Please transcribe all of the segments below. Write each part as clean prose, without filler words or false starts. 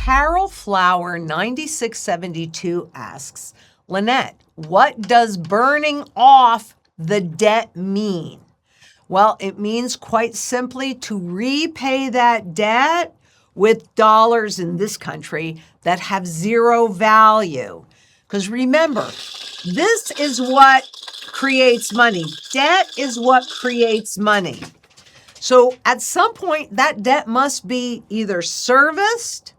Carol Flower 9672 asks, Lynette, what does burning off the debt mean? Well, it means quite simply to repay that debt with dollars in this country that have zero value. Because remember, this is what creates money. Debt is what creates money. So at some point, that debt must be either serviced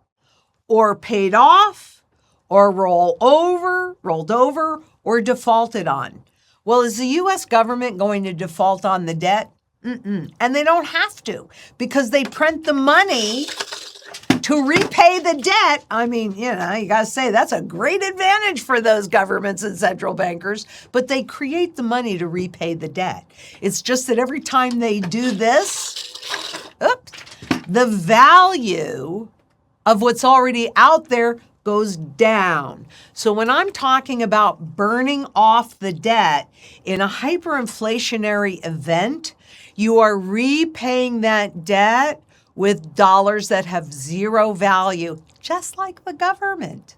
or paid off or rolled over or defaulted on. Well, is the U.S. government going to default on the debt? And they don't have to, because they print the money to repay the debt. I mean, you got to say that's a great advantage for those governments and central bankers, but they create the money to repay the debt. It's just that every time they do this, the value of what's already out there goes down. So when I'm talking about burning off the debt in a hyperinflationary event, you are repaying that debt with dollars that have zero value, just like the government.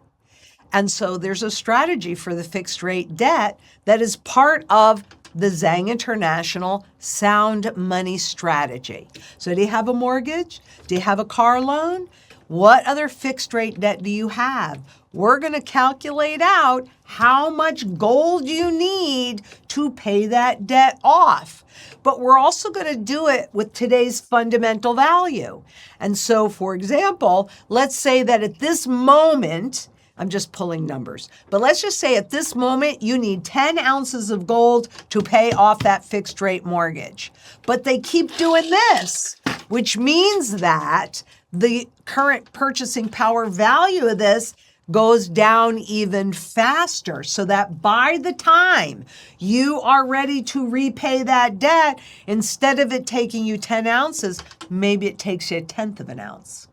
And so there's a strategy for the fixed rate debt that is part of the Zang International Sound Money Strategy. So do you have a mortgage? Do you have a car loan? What other fixed rate debt do you have? We're going to calculate out how much gold you need to pay that debt off. But we're also going to do it with today's fundamental value. And so, for example, let's say that at this moment, I'm just pulling numbers, but let's just say at this moment, you need 10 ounces of gold to pay off that fixed rate mortgage. But they keep doing this, which means that the current purchasing power value of this goes down even faster, so that by the time you are ready to repay that debt, instead of it taking you 10 ounces, maybe it takes you 1/10 of an ounce.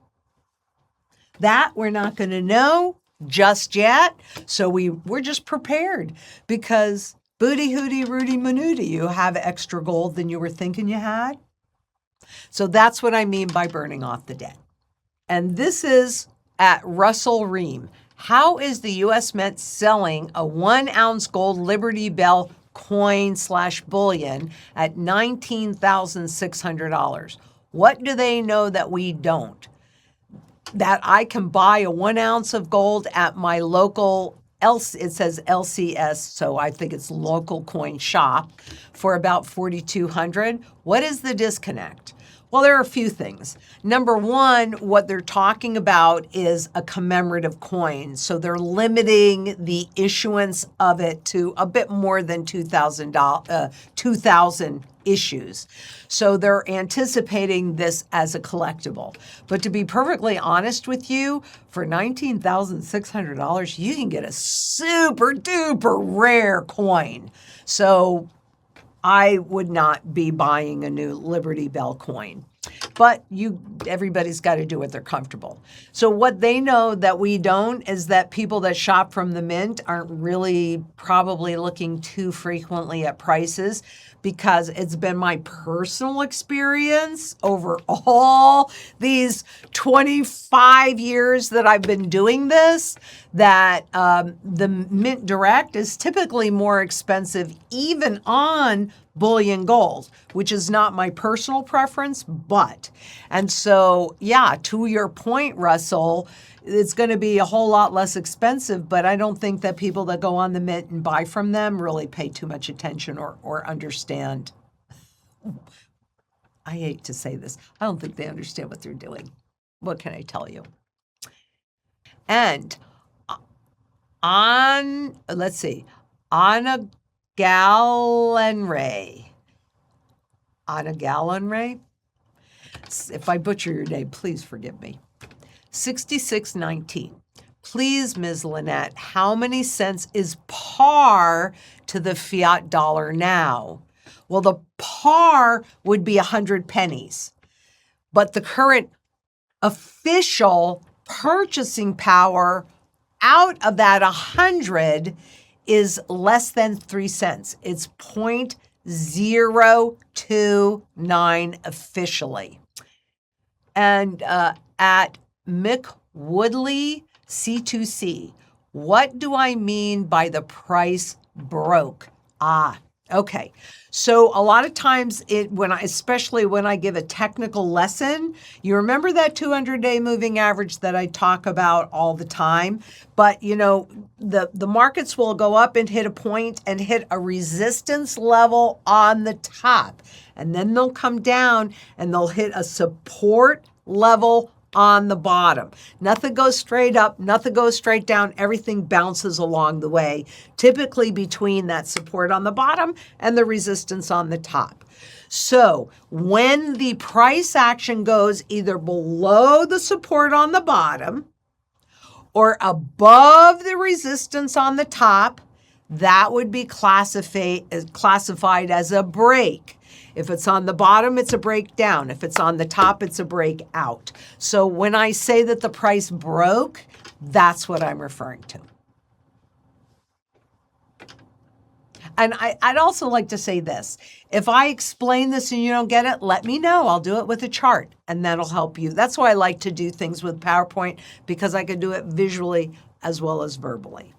That we're not going to know just yet, so we're just prepared, because booty hooty Rudy Manooty, you have extra gold than you were thinking you had. So that's what I mean by burning off the debt. And this is at Russell Ream. How is the U.S. Mint selling a 1 ounce gold Liberty Bell coin/bullion at $19,600? What do they know that we don't? That I can buy a 1 ounce of gold at my local, it says LCS, so I think it's local coin shop, for about $4,200. What is the disconnect? Well, there are a few things. Number one, what they're talking about is a commemorative coin. So they're limiting the issuance of it to a bit more than 2,000 issues. So they're anticipating this as a collectible. But to be perfectly honest with you, for $19,600, you can get a super duper rare coin. So I would not be buying a new Liberty Bell coin. But everybody's got to do what they're comfortable. So what they know that we don't is that people that shop from the mint aren't really probably looking too frequently at prices, because it's been my personal experience over all these 25 years that I've been doing this, that the Mint Direct is typically more expensive even on bullion gold, which is not my personal preference, but. And so, yeah, to your point, Russell, it's going to be a whole lot less expensive, but I don't think that people that go on the Mint and buy from them really pay too much attention or understand. I hate to say this. I don't think they understand what they're doing. What can I tell you? And on a gallon ray. If I butcher your name, please forgive me. 6619. Please, Ms. Lynette, how many cents is par to the fiat dollar now? Well, the par would be 100 pennies, but the current official purchasing power out of that 100 is less than 3 cents. It's 0.029 officially. And at Mick Woodley, C2C. What do I mean by the price broke? Okay. So a lot of times especially when I give a technical lesson, you remember that 200-day moving average that I talk about all the time? But the markets will go up and hit a point and hit a resistance level on the top. And then they'll come down and they'll hit a support level on the bottom. Nothing goes straight up, nothing goes straight down. Everything bounces along the way, typically between that support on the bottom and the resistance on the top. So when the price action goes either below the support on the bottom or above the resistance on the top, that would be classified as a break. If it's on the bottom, it's a breakdown. If it's on the top, it's a breakout. So when I say that the price broke, that's what I'm referring to. And I'd also like to say this. If I explain this and you don't get it, let me know. I'll do it with a chart, and that'll help you. That's why I like to do things with PowerPoint, because I can do it visually as well as verbally.